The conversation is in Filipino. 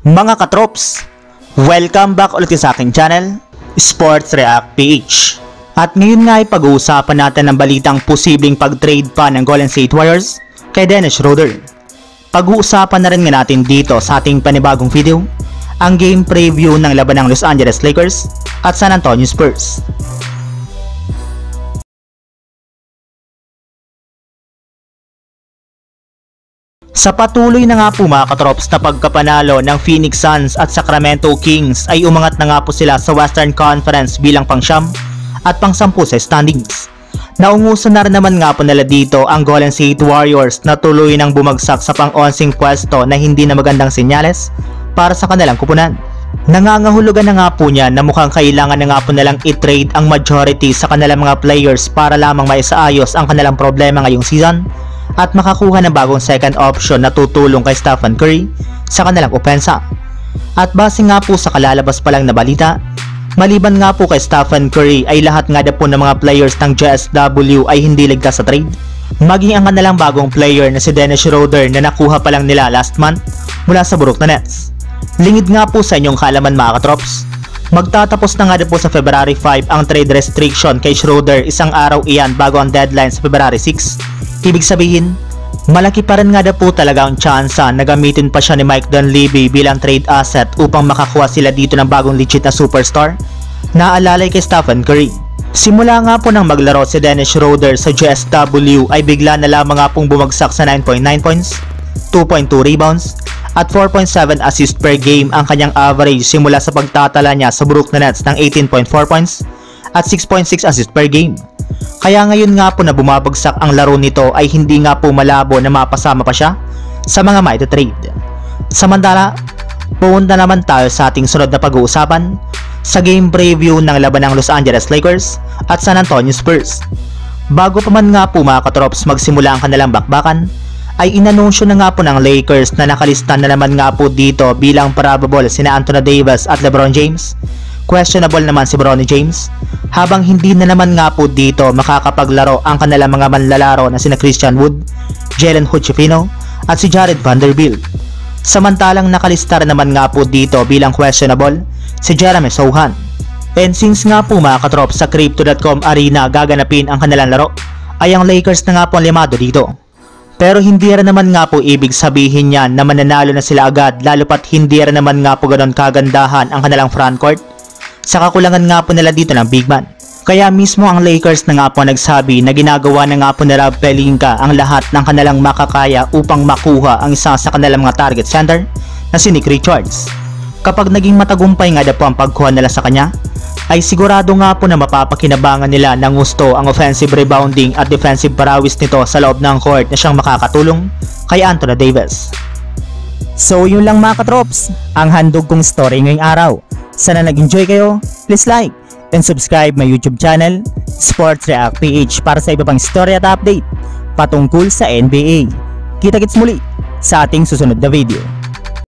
Mga katrops, welcome back ulit sa aking channel, Sports React PH. At ngayon nga ay pag-uusapan natin ang balitang posibleng pag-trade pa ng Golden State Warriors kay Dennis Schroeder. Pag-uusapan na rin nga natin dito sa ating panibagong video, ang game preview ng laban ng Los Angeles Lakers at San Antonio Spurs. Sa patuloy na nga po mga katrops na pagkapanalo ng Phoenix Suns at Sacramento Kings ay umangat na nga po sila sa Western Conference bilang pang-siyam at pang-sampu sa standings. Naungusan na rin naman nga po nila dito ang Golden State Warriors na tuloy nang bumagsak sa pang-11 pwesto na hindi na magandang senyales para sa kanilang kupunan. Nangangahulugan na nga po niya na mukhang kailangan na nga po nilang i-trade ang majority sa kanilang mga players para lamang maisaayos ang kanilang problema ngayong season at makakuha ng bagong second option na tutulong kay Stephen Curry sa kanilang opensa. At base nga po sa kalalabas pa lang na balita, maliban nga po kay Stephen Curry ay lahat nga po ng mga players ng JSW ay hindi ligtas sa trade, maging ang kanilang bagong player na si Dennis Schroeder na nakuha pa lang nila last month mula sa Brooklyn Nets. Lingid nga po sa inyong kaalaman mga katrops, magtatapos na nga po sa February 5 ang trade restriction kay Schroeder, isang araw iyan bago ang deadline sa February 6. Ibig sabihin, malaki pa rin nga po talaga ang tsansa na gamitin pa siya ni Mike Dunleavy bilang trade asset upang makakuha sila dito ng bagong legit na superstar na alalay kay Stephen Curry. Simula nga po nang maglaro si Dennis Schroeder sa JSW ay bigla na lamang nga pong bumagsak sa 9.9 points, 2.2 rebounds, at 4.7 assist per game ang kanyang average simula sa pagtatala niya sa Brooklyn Nets ng 18.4 points at 6.6 assist per game. Kaya ngayon nga po na bumabagsak ang laro nito ay hindi nga po malabo na mapasama pa siya sa mga maita-trade. Samantala, pumunta naman tayo sa ating sunod na pag-uusapan sa game preview ng laban ng Los Angeles Lakers at San Antonio Spurs. Bago pa man nga po mga katrops magsimula ang kanilang bakbakan, ay inanunsyo na nga po ng Lakers na nakalista na naman nga po dito bilang probable sina Anthony Davis at LeBron James. Questionable naman si Bronny James, habang hindi na naman nga po dito makakapaglaro ang kanilang mga manlalaro na sina Christian Wood, Jalen Hood-Schifino at si Jared Vanderbilt. Samantalang nakalista rin naman nga po dito bilang questionable si Jeremy Sochan. And since nga po mga katrop sa Crypto.com Arena gaganapin ang kanilang laro, ay ang Lakers na nga po ang limado dito. Pero hindi rin naman nga po ibig sabihin yan na mananalo na sila agad, lalo pat hindi rin naman nga po ganon kagandahan ang kanilang frontcourt sa kakulangan nga po nila dito ng big man. Kaya mismo ang Lakers na nga po nagsabi na ginagawa na nga po ni Rob Pelinka ang lahat ng kanilang makakaya upang makuha ang isa sa kanilang mga target center na si Nick Richards. Kapag naging matagumpay nga po ang pagkuha nila sa kanya, ay sigurado nga po na mapapakinabangan nila ng gusto ang offensive rebounding at defensive parawis nito sa loob ng court na siyang makakatulong kay Anthony Davis. So yun lang mga katrops, ang handog kong story ngayong araw. Sana nag-enjoy kayo, please like and subscribe my YouTube channel, Sports React PH, para sa iba pang story at update patungkol sa NBA. Kita-kits muli sa ating susunod na video.